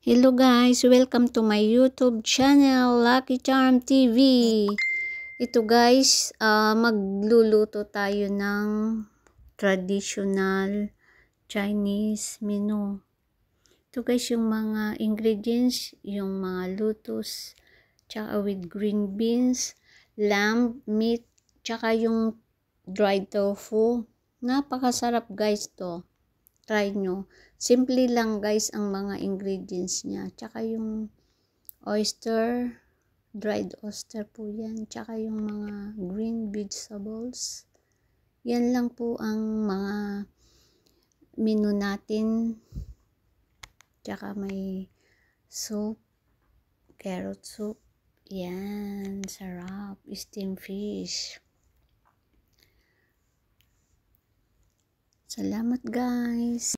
Hello guys, welcome to my YouTube channel, Lucky Charm TV. Ito guys, magluluto tayo ng traditional Chinese menu. Ito guys yung mga ingredients, yung mga lutos, tsaka with green beans, lamb, meat, tsaka yung dried tofu. Napakasarap guys to. Try nyo. Simple lang guys ang mga ingredients niya. Tsaka yung oyster, dried oyster po yan. Tsaka yung mga green vegetables. Yan lang po ang mga menu natin. Tsaka may soup, carrot soup. Yan, sarap. Steamed fish. Salamat guys.